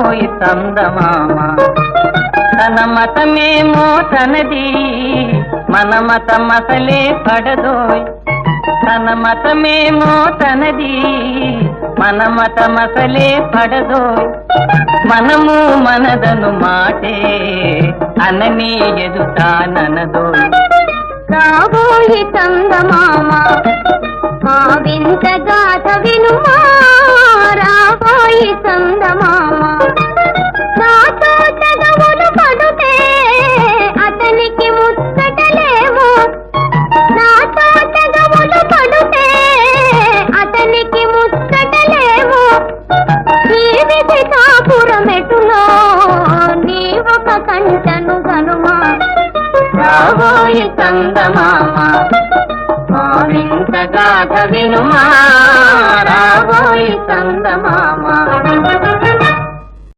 రాబోయి చందమామ తన మతమేమో తనది మన మతం అసలే పడదోయ్ తన మతమేమో తనది మన మతం అసలే పడదోయ్ మనము మనదను మాటే అనని ఎదుటాననదోయ్ రాబోయి చందమామ మా వింత గాథ వినుమా రాబోయి చందమామ నాతో చదవులు పడుతే అతనికి ముచ్చటలేమో నాతో చదవులు పడుతే అతనికి ముచ్చటలేమో ఈ విధి కాపురమెటులో నీ ఒక కంటను గనుమా రాబోయి చందమామ మా వింత గాథ వినుమా రాబోయి చందమామ